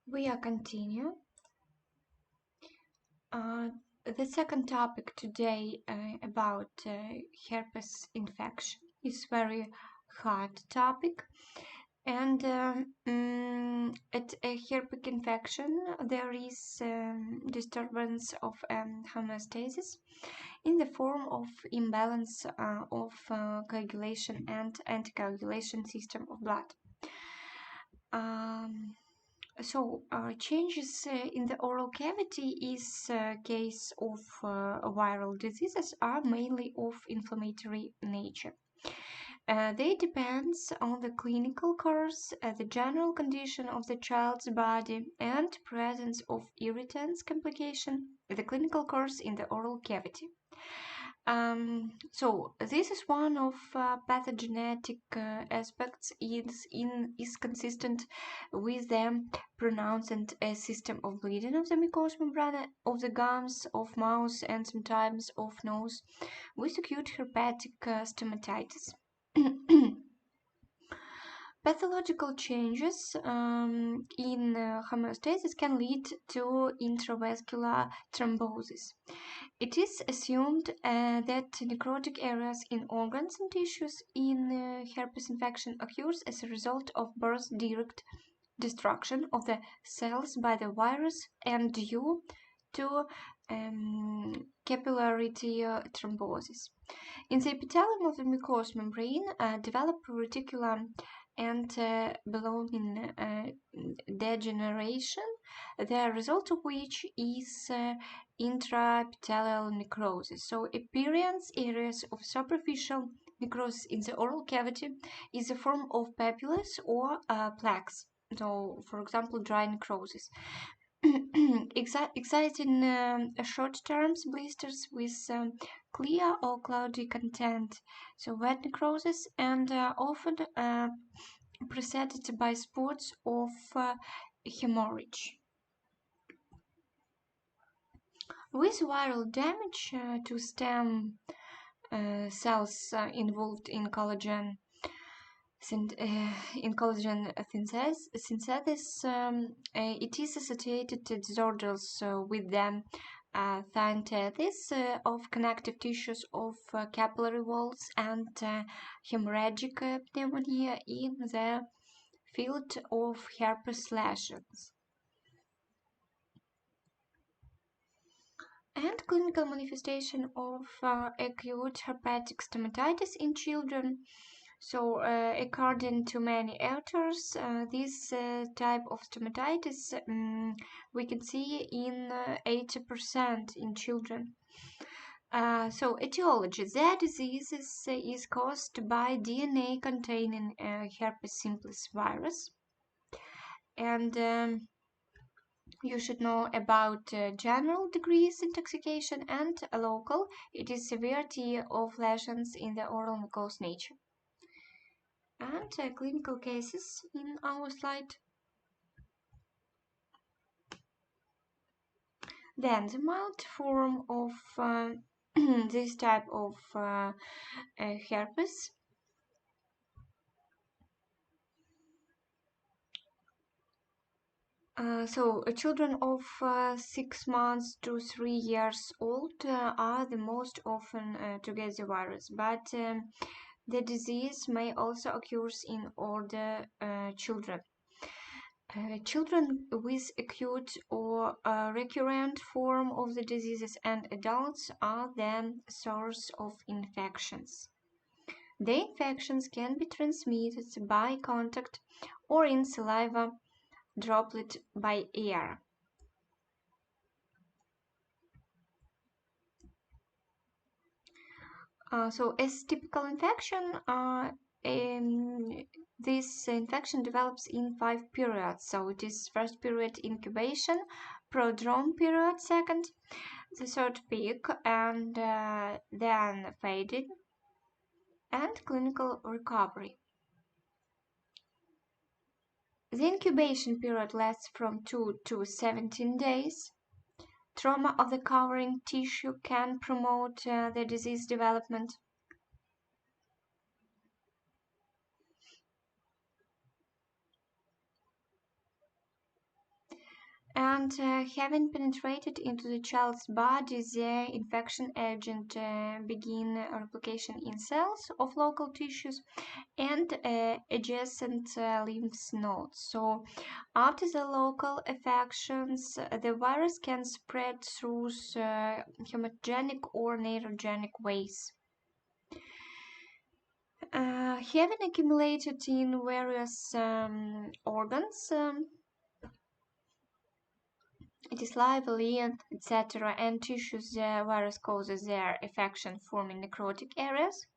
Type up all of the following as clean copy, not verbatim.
We are continue. Uh, the second topic today about herpes infection is very hard topic, and at a herpes infection there is disturbance of homeostasis in the form of imbalance of coagulation and anticoagulation system of blood. Um, Changes in the oral cavity is case of viral diseases are mainly of inflammatory nature. They depends on the clinical course, the general condition of the child's body, and presence of irritants complication, the clinical course in the oral cavity. So this is one of pathogenetic aspects is consistent with the pronounced system of bleeding of the mucous membrane of the gums, of mouth, and sometimes of nose, with acute herpetic stomatitis. Pathological changes in homeostasis can lead to intravascular thrombosis. It is assumed that necrotic areas in organs and tissues in herpes infection occurs as a result of birth direct destruction of the cells by the virus and due to capillarity thrombosis. In the epithelium of the mucous membrane develop reticulum and belonging degeneration, the result of which is intraepithelial necrosis. So appearance areas of superficial necrosis in the oral cavity is a form of papules or plaques. So, for example, dry necrosis. Exciting short-term blisters with clear or cloudy content, so wet necrosis, and often preceded by spots of hemorrhage. With viral damage to stem cells involved in collagen synthesis, it is associated to disorders with them thyroiditis of connective tissues of capillary walls and hemorrhagic pneumonia in the field of herpes lesions. And clinical manifestation of acute herpetic stomatitis in children. So, according to many authors, this type of stomatitis we can see in 80% in children. So, etiology. The disease is caused by DNA containing herpes simplex virus. And you should know about general degrees intoxication and local. It is severity of lesions in the oral mucous nature. And clinical cases in our slide. Then the mild form of this type of herpes. Children of 6 months to 3 years old are the most often to get the virus, but the disease may also occur in older children. Children with acute or recurrent form of the diseases and adults are then source of infections. The infections can be transmitted by contact or in saliva droplet by air. As typical infection, this infection develops in 5 periods. So it is first period incubation, prodrome period second, the third peak, and then fading, and clinical recovery. The incubation period lasts from 2 to 17 days. Trauma of the covering tissue can promote the disease development. And having penetrated into the child's body, the infection agent begin replication in cells of local tissues and adjacent lymph nodes. So after the local infections, the virus can spread through hematogenic or neurogenic ways. Having accumulated in various organs, it is lively, etc., and tissues, the virus causes their infection forming necrotic areas.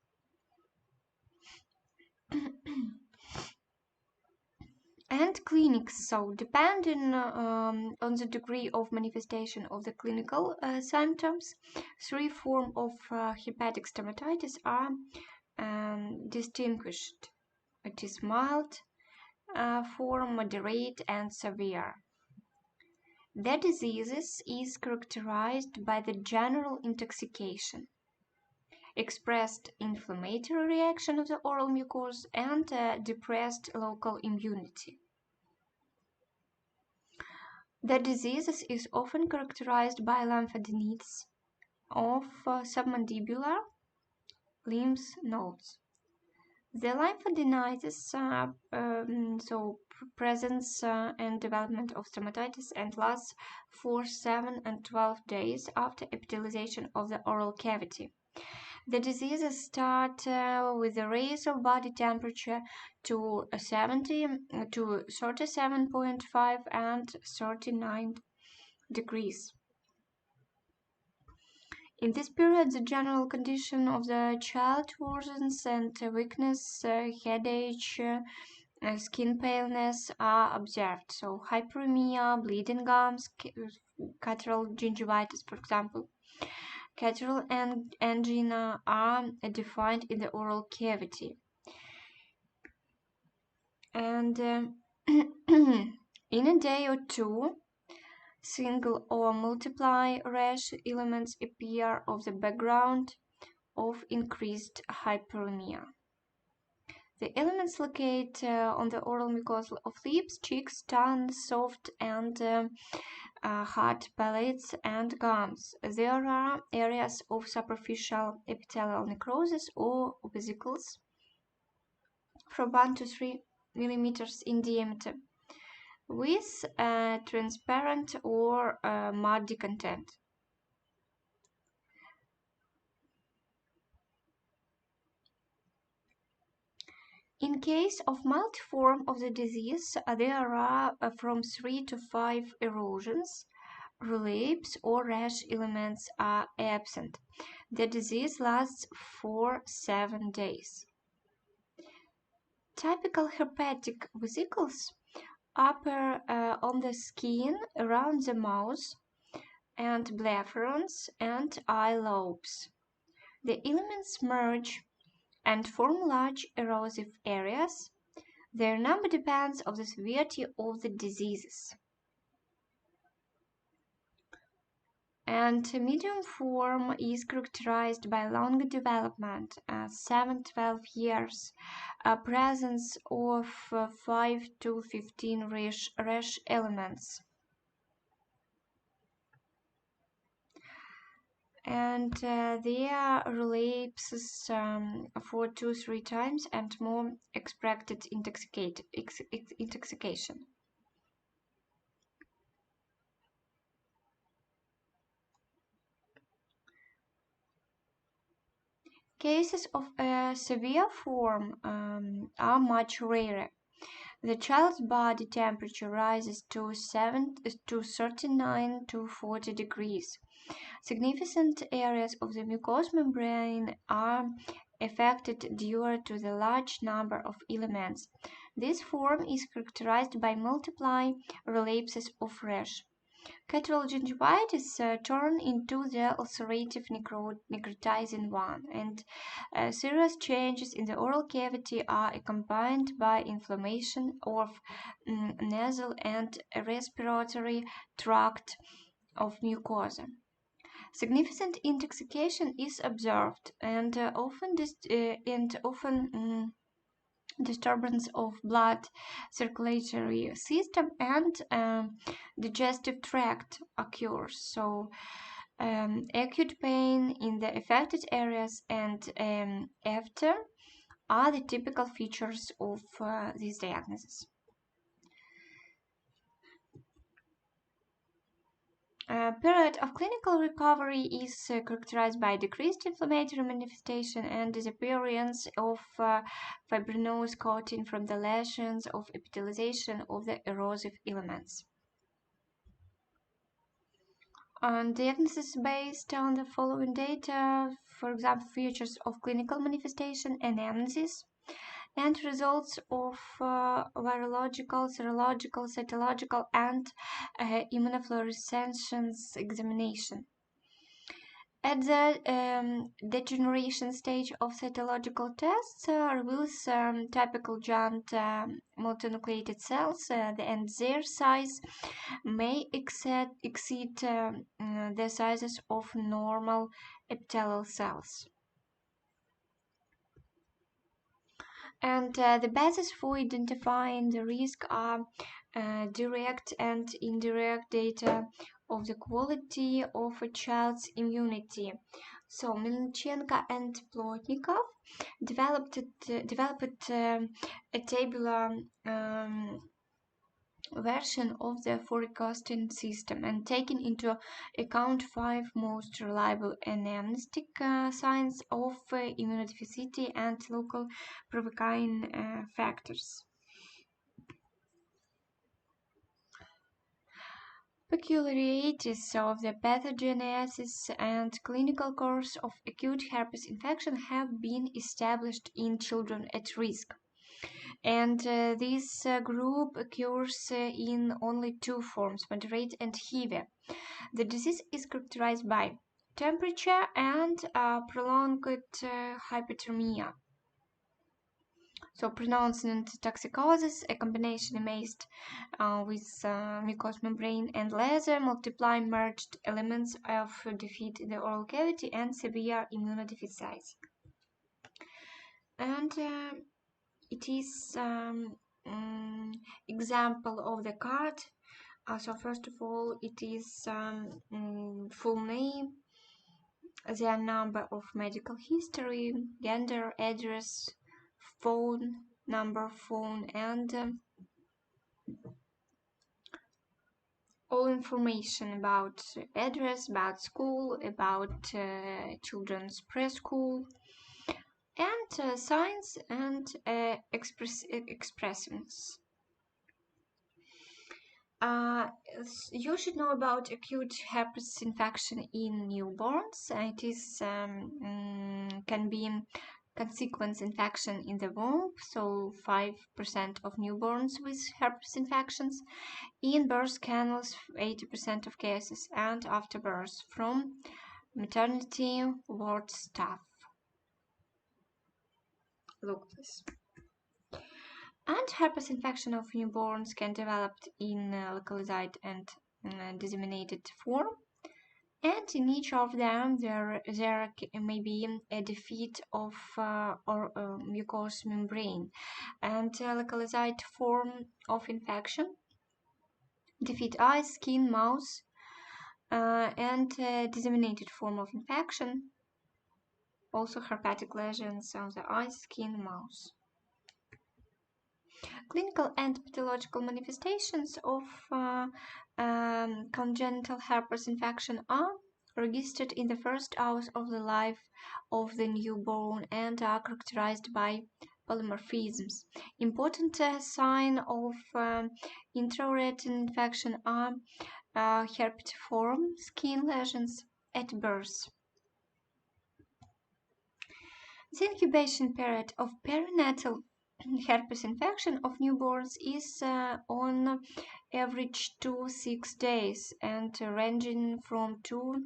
And clinics. So, depending on the degree of manifestation of the clinical symptoms, three forms of herpetic stomatitis are distinguished. It is mild form, moderate, and severe. The disease is characterized by the general intoxication, expressed inflammatory reaction of the oral mucosa, and depressed local immunity. The disease is often characterized by lymphadenitis of submandibular lymph nodes. The lymphadenitis presence and development of stomatitis and lasts for 7 and 12 days after epithelialization of the oral cavity. The diseases start with a raise of body temperature to 70 to 37.5 and 39 degrees. In this period, the general condition of the child worsens and weakness, headache, skin paleness are observed. So hyperemia, bleeding gums, catarrhal gingivitis, for example. Catarrhal angina are defined in the oral cavity. And in a day or two, single or multiply rash elements appear of the background of increased hyperemia. The elements locate on the oral mucosa of lips, cheeks, tongue, soft and hard palates, and gums. There are areas of superficial epithelial necrosis or vesicles from 1 to 3 millimeters in diameter, with transparent or muddy content. In case of mild form of the disease, there are from 3 to 5 erosions, relapse, or rash elements are absent. The disease lasts for 7 days. Typical herpetic vesicles appear on the skin, around the mouth, and blepharones and eye lobes. The elements merge and form large erosive areas. Their number depends on the severity of the diseases. And medium form is characterized by longer development, 7-12 years, presence of 5 to 15 rash elements. And there relapses for 2-3 times and more expected intoxication. Cases of a severe form are much rarer. The child's body temperature rises to 39 to 40 degrees. Significant areas of the mucous membrane are affected due to the large number of elements. This form is characterized by multiple relapses of rash. Catarrhal gingivitis turn into the ulcerative necrotizing one, and serious changes in the oral cavity are accompanied by inflammation of nasal and respiratory tract of mucosa. Significant intoxication is observed, and often disturbance of blood circulatory system, and digestive tract occurs. So acute pain in the affected areas and after are the typical features of this diagnosis. Period of clinical recovery is characterized by decreased inflammatory manifestation and disappearance of fibrinous coating from the lesions of epithelialization of the erosive elements. And diagnosis based on the following data, for example, features of clinical manifestation, anamnesis, and results of virological, serological, cytological, and immunofluorescence examination. At the degeneration stage of cytological tests reveals typical giant multinucleated cells, and their size may exceed the sizes of normal epithelial cells. And the basis for identifying the risk are direct and indirect data of the quality of a child's immunity. So Melnichenko and Plotnikov developed a tabular version of the forecasting system and taking into account 5 most reliable anamnestic signs of immunodeficiency and local provoking factors. Peculiarities of the pathogenesis and clinical course of acute herpes infection have been established in children at risk. And this group occurs in only 2 forms, moderate and heavy. The disease is characterized by temperature and prolonged hypothermia. So pronounced toxicosis, a combination amazed with mucous membrane and laser, multiply merged elements of defeat the oral cavity and severe immunodeficiency. And it is example of the card. So first of all, it is full name, their number of medical history, gender, address, phone number, and all information about address, about school, about children's preschool, and signs and expressions. You should know about acute herpes infection in newborns. It is can be consequence infection in the womb, so 5% of newborns with herpes infections, in birth canals 80% of cases, and after birth from maternity ward staff. Look this. And herpes infection of newborns can develop in localized and disseminated form. And in each of them, there may be a defeat of mucous membrane, and a localized form of infection, defeat eyes, skin, mouth, and disseminated form of infection, also herpetic lesions on the eyes, skin, mouth. Clinical and pathological manifestations of congenital herpes infection are registered in the first hours of the life of the newborn and are characterized by polymorphisms. Important signs of intrauterine infection are herpetiform skin lesions at birth. The incubation period of perinatal herpes infection of newborns is on average 2-6 days and ranging from 2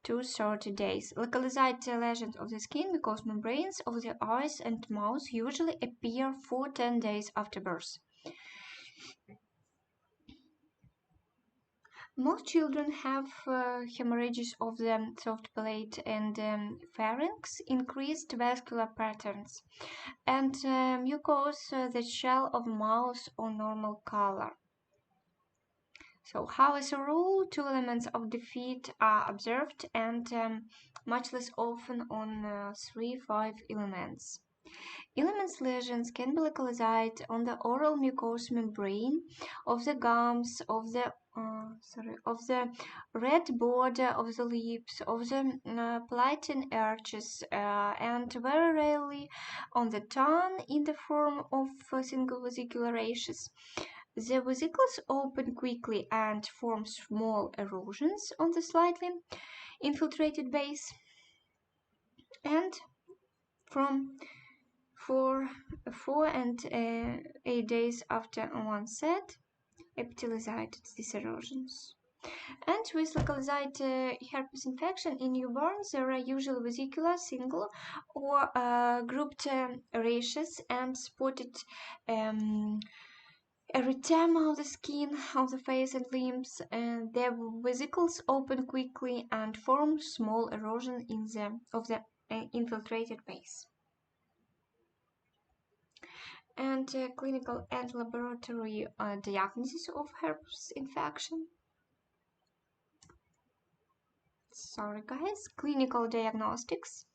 to 30 days. Localized lesions of the skin, mucous membranes of the eyes and mouth usually appear for 10 days after birth. Most children have hemorrhages of the soft palate and pharynx, increased vascular patterns, and mucous, the shell of mouth or normal color. So, how as a rule, two elements of defeat are observed and much less often on 3-5 elements. Elements lesions can be localized on the oral mucous membrane of the gums, of the red border of the lips, of the palatine arches, and very rarely on the tongue in the form of single vesicular rashes. The vesicles open quickly and form small erosions on the slightly infiltrated base, and from 4 and 8 days after onset, epithelialized these erosions. And with localized herpes infection in newborns, there are usually vesicular, single, or grouped rashes and spotted erythema of the skin, of the face and limbs. The vesicles open quickly and form small erosion of the infiltrated base. And clinical and laboratory diagnosis of herpes infection. Sorry guys, clinical diagnostics.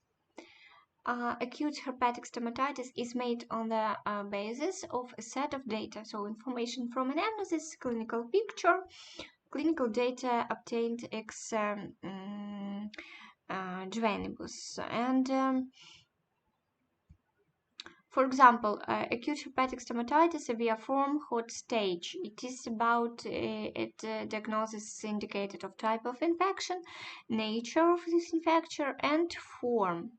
Acute herpetic stomatitis is made on the basis of a set of data, so information from anamnesis, clinical picture, clinical data obtained ex genibus, and for example, acute herpetic stomatitis, severe form, hot stage. It is about diagnosis indicated of type of infection, nature of this infection, and form.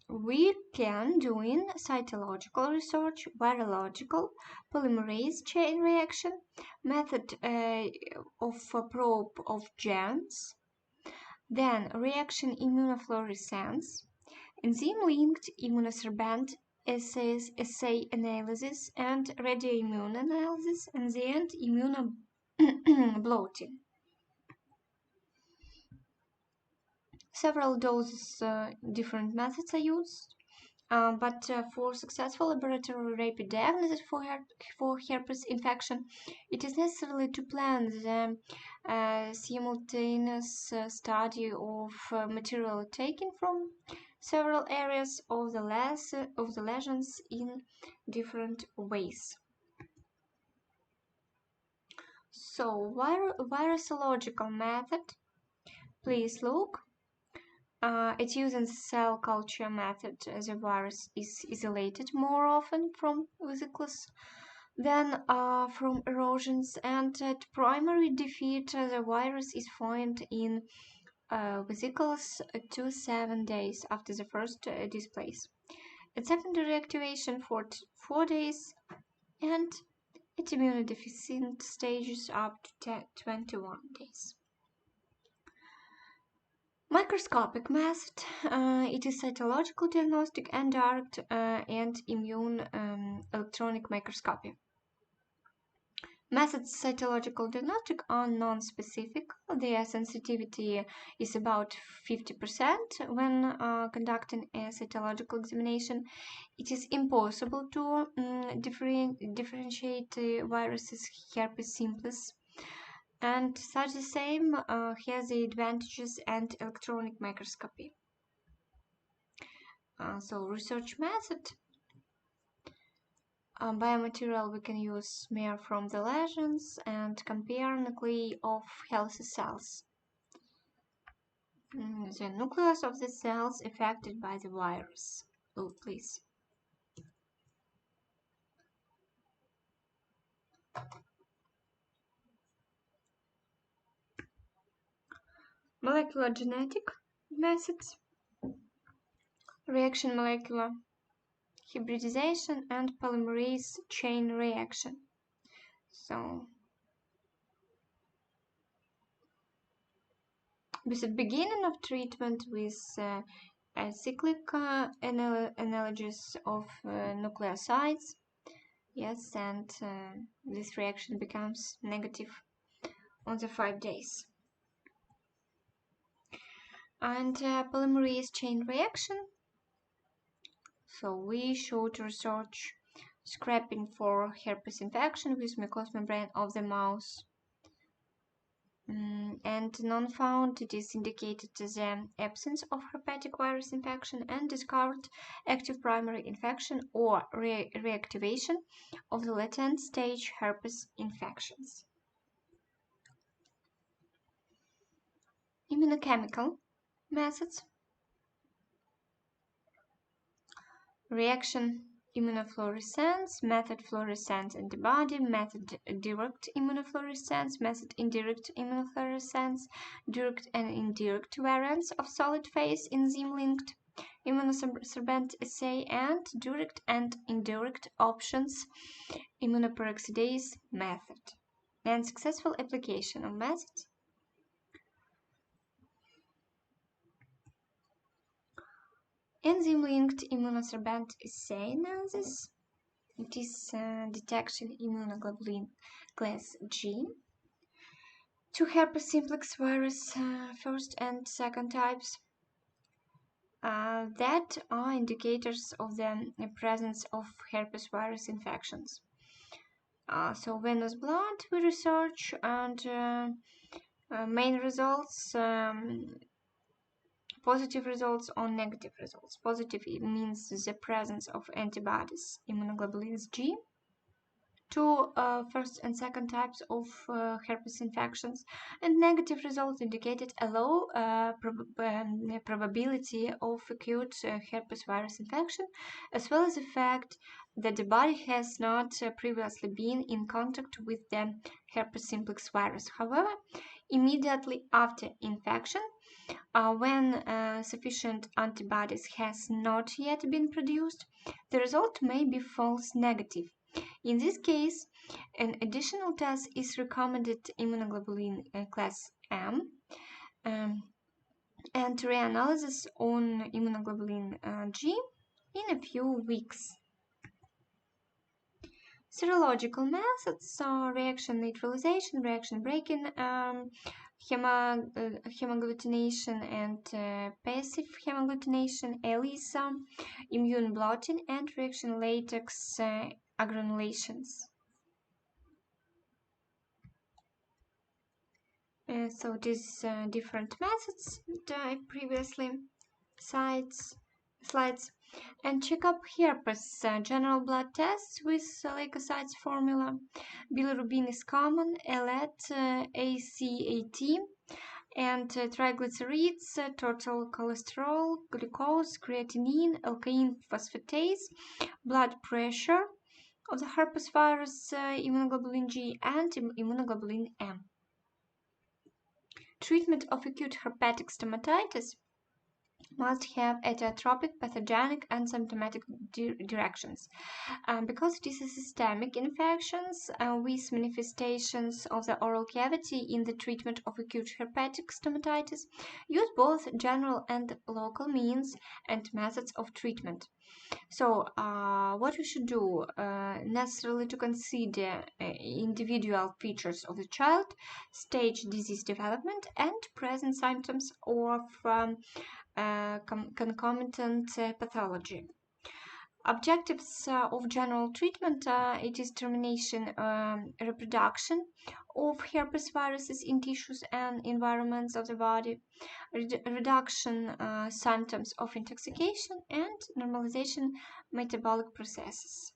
We can do in cytological research, virological, polymerase chain reaction, method of probe of genes, then reaction immunofluorescence, enzyme-linked immunosorbent assay analysis, and radioimmune analysis, and the end immunoblotting. Several doses, different methods are used, but for successful laboratory rapid diagnosis for herpes infection, it is necessary to plan the simultaneous study of material taken from several areas of the lesions in different ways. So, virusological method. Please look. It's used in cell culture method. The virus is isolated more often from vesicles than from erosions, and at primary defeat, the virus is found in vesicles 2 to 7 days after the first displays. At secondary activation for 4 days, and at immunodeficient stages up to 21 days. Microscopic method. It is cytological diagnostic and direct and immune electronic microscopy. Methods cytological diagnostic are non-specific. Their sensitivity is about 50% when conducting a cytological examination. It is impossible to differentiate viruses herpes simplex, and such the same has the advantages and electronic microscopy. So research method. Biomaterial we can use smear from the lesions and compare nuclei of healthy cells. The nucleus of the cells affected by the virus. Look, please. Molecular genetic methods. Reaction molecular hybridization and polymerase chain reaction. So, with the beginning of treatment with a cyclic analogous of nucleosides, Yes, and this reaction becomes negative on the 5 days. And polymerase chain reaction. So we showed research scraping for herpes infection with mucous membrane of the mouse. And non-found, it is indicated the absence of herpetic virus infection and discovered active primary infection or reactivation of the latent stage herpes infections. Immunochemical methods. Reaction immunofluorescence, method fluorescence antibody, method direct immunofluorescence, method indirect immunofluorescence, direct and indirect variants of solid phase enzyme-linked immunosorbent assay, and direct and indirect options immunoperoxidase method. And successful application of methods. Enzyme-linked immunosorbent assay analysis. It is detection immunoglobulin class G to herpes simplex virus first and second types that are indicators of the presence of herpes virus infections. So venous blood we research, and main results, positive results or negative results. Positive means the presence of antibodies, immunoglobulins G, to first and second types of herpes infections, and negative results indicated a low probability of acute herpes virus infection, as well as the fact that the body has not previously been in contact with the herpes simplex virus. However, immediately after infection, when sufficient antibodies has not yet been produced, the result may be false negative. In this case, an additional test is recommended, immunoglobulin class M, and reanalysis on immunoglobulin G in a few weeks. Serological methods are reaction neutralization, reaction breaking, hemagglutination and passive hemagglutination, ELISA, immune blotting, and reaction latex agranulations. So these different methods that I previously slides, and check up herpes general blood tests with leukocytes formula. Bilirubin is common, ALAT, ACAT, and triglycerides, total cholesterol, glucose, creatinine, alkaline phosphatase, blood pressure of the herpes virus, immunoglobulin G, and immunoglobulin M. Treatment of acute herpetic stomatitis must have heterotropic, pathogenic, and symptomatic directions. Because it is a systemic infections with manifestations of the oral cavity in the treatment of acute herpetic stomatitis, use both general and local means and methods of treatment. So, what we should do, necessarily to consider individual features of the child, stage disease development, and present symptoms of concomitant pathology. Objectives of general treatment, it is termination, reproduction of herpes viruses in tissues and environments of the body, reduction symptoms of intoxication, and normalization metabolic processes.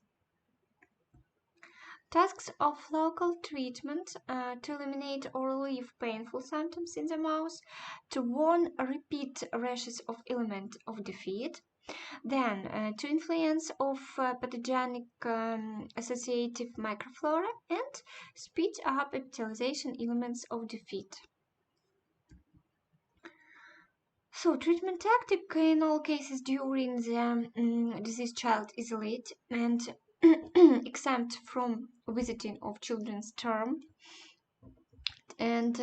Tasks of local treatment, to eliminate or relieve painful symptoms in the mouth, to warn repeat rashes of element of defeat, then to influence of pathogenic associative microflora, and speed up epithelialization elements of defeat. So, treatment tactic in all cases during the disease child isolate and exempt from visiting of children's term, and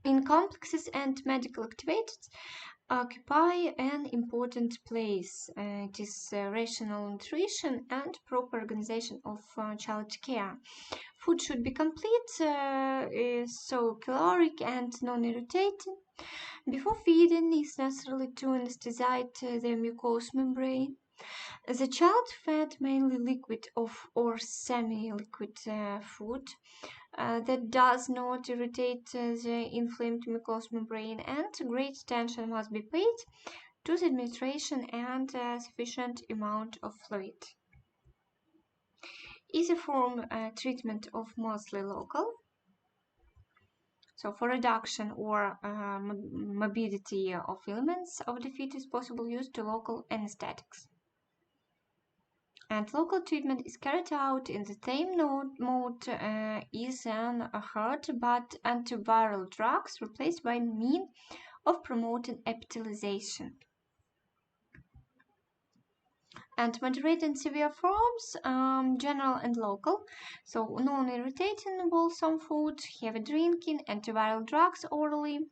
in complexes and medical activities, occupy an important place. It is rational nutrition and proper organization of child care. Food should be complete, so caloric and non-irritating. Before feeding, it's necessary to anesthetize the mucous membrane. The child fed mainly liquid or semi-liquid food that does not irritate the inflamed mucous membrane, and great attention must be paid to the administration and sufficient amount of fluid. Easy form treatment of mostly local. So for reduction or morbidity of elements of the fetus, possible use to local anesthetics. And local treatment is carried out in the same mode as an hurt, but antiviral drugs replaced by means of promoting epithelialization. And moderate and severe forms, general and local. So non-irritating wholesome food, heavy drinking, antiviral drugs orally,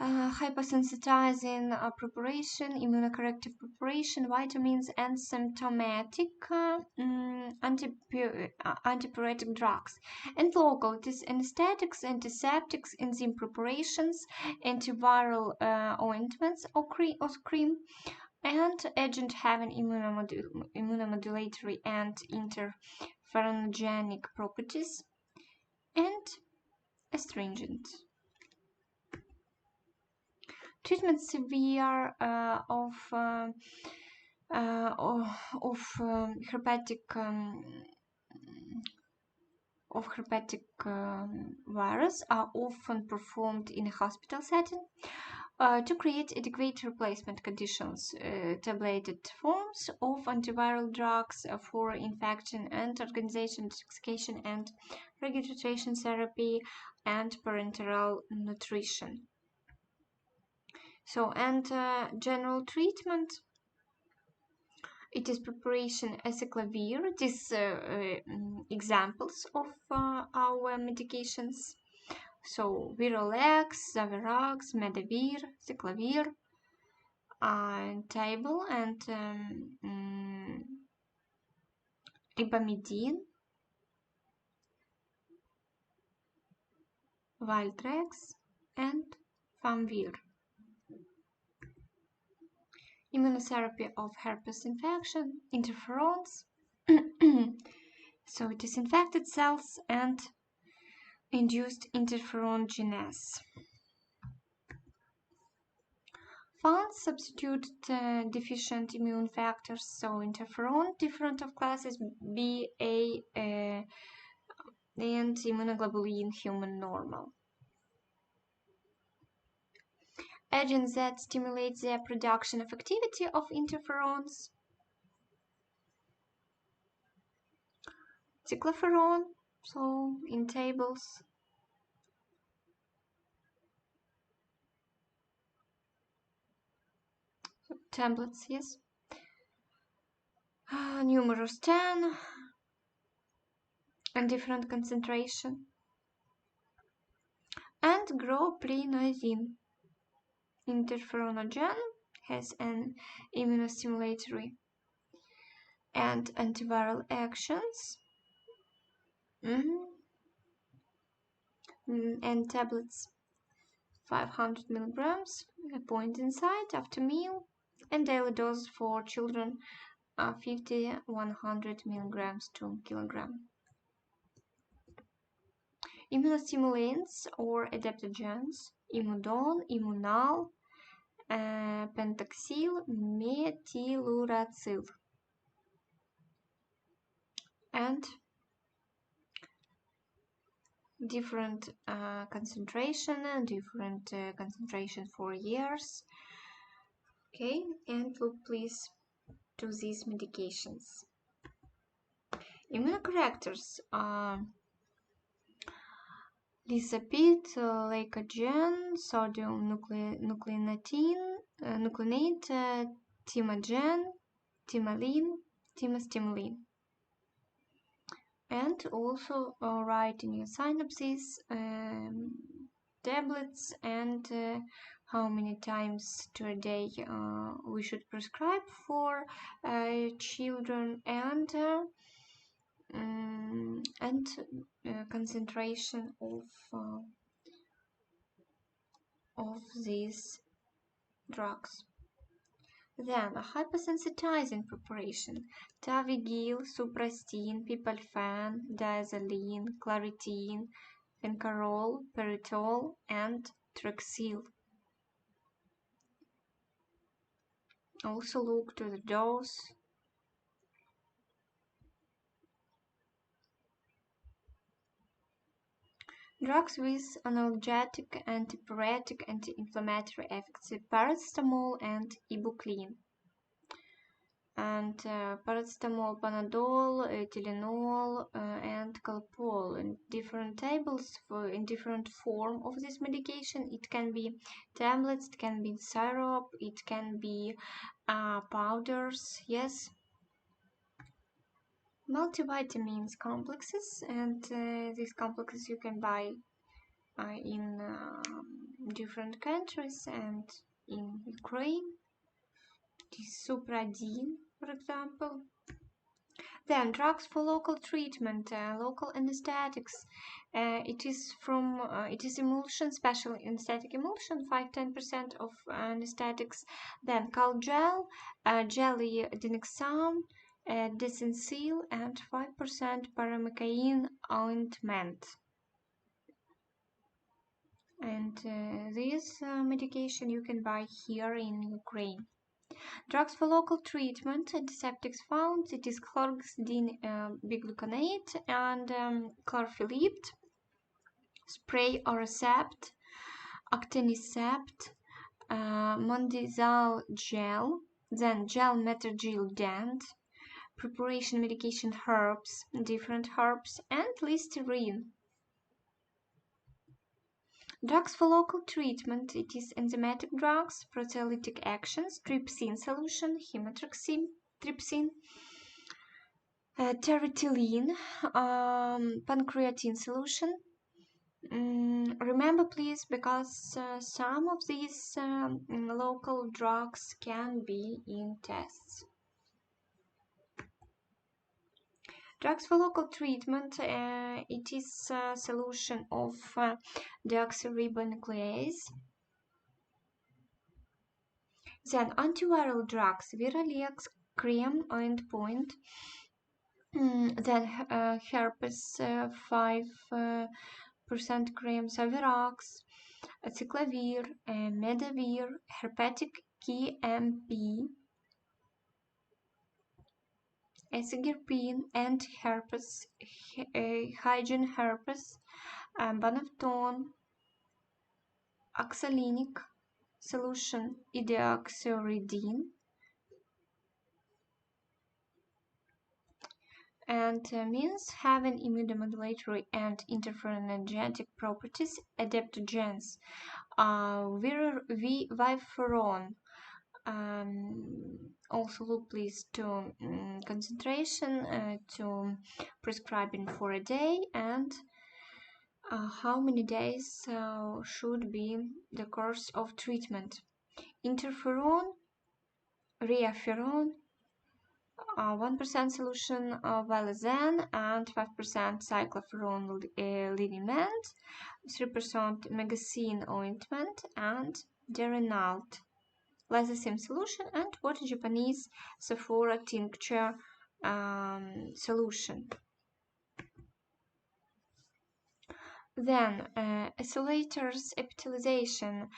hypersensitizing preparation, immunocorrective preparation, vitamins, and symptomatic antipyretic drugs. And local, it is anesthetics, antiseptics, enzyme preparations, antiviral ointments or cream, and agent having immunomodulatory and interferonogenic properties, and astringent. Treatment severe of herpetic virus are often performed in a hospital setting to create adequate replacement conditions. Tableted forms of antiviral drugs for infection and organization detoxification and regurgitation therapy and parenteral nutrition. So, and general treatment, it is preparation acyclovir. It is examples of our medications. So, Virolex, Zavirax, Medavir, Ciclovir, table, and Ibamidine, Valtrex, and Famvir. Immunotherapy of herpes infection, interferons. So it is infected cells and induced interferogenesis. Funds substitute deficient immune factors, so interferon, different of classes B, A, and immunoglobulin human normal. Agents that stimulate the production of activity of interferons. Cycloferon, so in tables. Tablets, yes. Numerous 10 and different concentration. And groprinazine. Interferonogen has an immunostimulatory and antiviral actions. And tablets 500 milligrams, a point inside after meal, and daily dose for children 50-100 milligrams to kilogram. Immunostimulants or adaptogens, imudon, immunal, pentaxyl, methylurathyl, and different concentration for years. Okay, and look please to these medications. Immunocorrectors are Lysapid, Lycogen, sodium nucleonate, Timagen, Timalin, Timastimulin. And also write in your synopsis tablets and how many times per day we should prescribe for children, and concentration of these drugs. Then a hypersensitizing preparation: Tavigil, suprastine, pipalfan, diazolene, claritine, fencarol, peritol, and trexil. Also look to the dose. Drugs with analgesic, antipyretic, anti-inflammatory effects: paracetamol and ibucline. And paracetamol, panadol, Tylenol, and calpol in different tables in different form of this medication. It can be tablets, it can be syrup, it can be powders. Yes. Multivitamins complexes, and these complexes you can buy in different countries and in Ukraine. This supradine, for example. Then drugs for local treatment, local anesthetics. It is emulsion, special anesthetic emulsion, 5-10% of anesthetics. Then Calgel, jelly Dinexam, Desensil, and 5% paramecaine ointment. And this medication you can buy here in Ukraine. Drugs for local treatment, antiseptics found: it is chlorhexidine bigluconate and chlorphilipt, spray or recept, octenicept, mondizal gel, then gel metergyl dent, preparation medication herbs, different herbs, and listerine. Drugs for local treatment: it is enzymatic drugs, proteolytic actions, trypsin solution, himatrixin, trypsin, territylene, pancreatine solution. Remember please, because some of these local drugs can be in tests. Drugs for local treatment, it is a solution of deoxyribonuclease. Then antiviral drugs: Viralex, cream, endpoint. Then herpes 5% cream, Savirax, Aciclovir, Medavir, Herpetic, KMP, Acigirpin, and herpes, hygiene herpes, Banafton, oxalinic solution, idaoxyuridine, and means having immunomodulatory and interferonergic properties, adaptogens, vivaferon. Also look please to concentration, to prescribing for a day, and how many days should be the course of treatment. Interferon, reaferon, 1% solution of valazan and 5% cycloferon liniment, 3% megacine ointment, and Derinalt, Lysozyme solution, and water Japanese Sephora tincture solution. Then isolators epithelialization.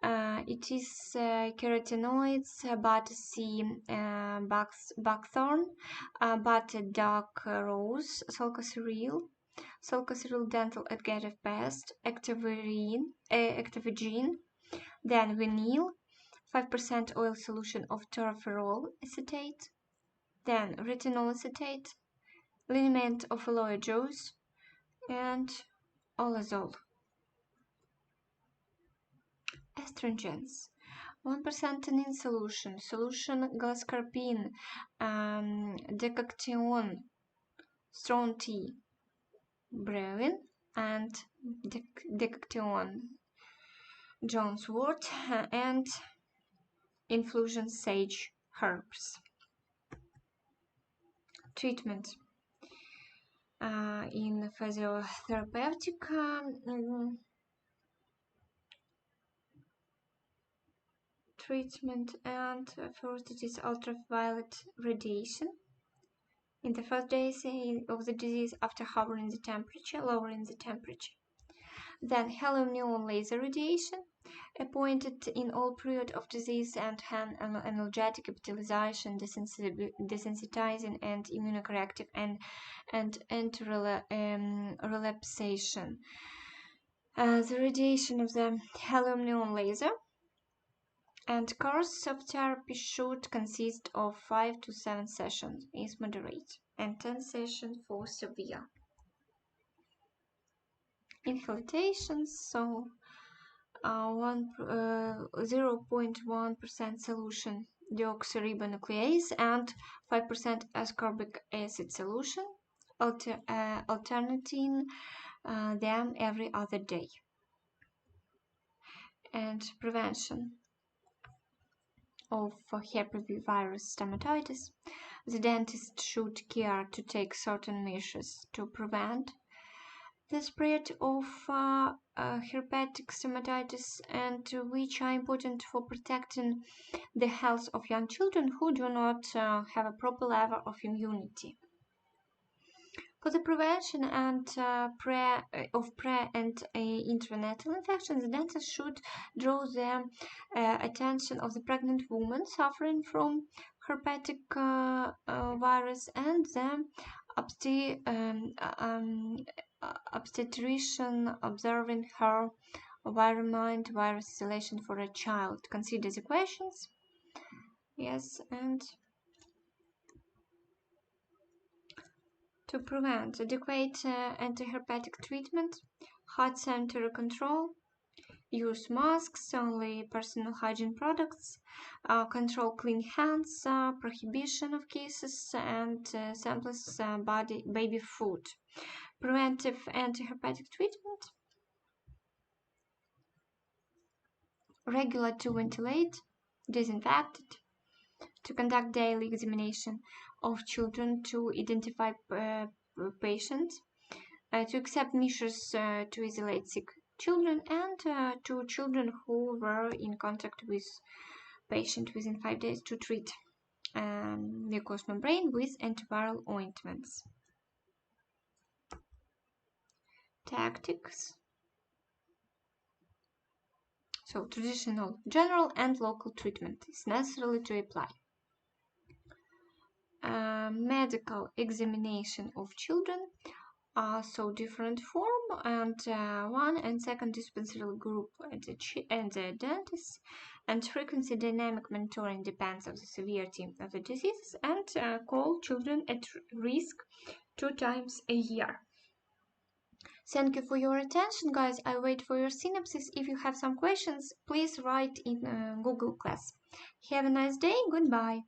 It is carotenoids, beta C, buckthorn, beta dark rose, sulcoceryl dental adgative paste, activigene, then vinyl, 5% oil solution of tauroferol acetate, then retinol acetate, liniment of aloe juice, and olazole. Astringents: 1% tannin solution, glascarpine, decoction, strong tea, brewing, and decoction, Jones wort, and infusion sage herbs. Treatment in physiotherapeutic treatment, and first it is ultraviolet radiation in the first days of the disease after lowering the temperature. Then helium-neon laser radiation, appointed in all period of disease and analgesic epithelialization, desensitizing and immunocorrective and anti-relapsation. The radiation of the helium-neon laser and course of therapy should consist of 5 to 7 sessions is moderate and 10 sessions for severe. Infiltrations, so 0.1% solution deoxyribonuclease and 5% ascorbic acid solution, alternating them every other day. And prevention of herpes stomatitis. The dentist should care to take certain measures to prevent the spread of herpetic stomatitis, and which are important for protecting the health of young children who do not have a proper level of immunity. For the prevention and pre and intranatal infections, the dentist should draw the attention of the pregnant woman suffering from herpetic virus and the obstetrician observing her environment virus isolation for a child. Consider the questions. Yes, and to prevent adequate antiherpetic treatment, heart center control, use masks, only personal hygiene products, control clean hands, prohibition of kisses and sampleless baby food. Preventive antiherpetic treatment, regular to ventilate, disinfect, to conduct daily examination of children to identify patients, to accept measures to isolate sick children, and to children who were in contact with patient within 5 days to treat mucous membrane with antiviral ointments. Tactics. So traditional, general and local treatment is necessary to apply. Medical examination of children are so different form, and one and second dispensary group and the dentist, and frequency dynamic monitoring depends on the severity of the disease, and call children at risk 2 times a year. Thank you for your attention, guys. I wait for your synopsis. If you have some questions, please write in Google Class. Have a nice day. Goodbye.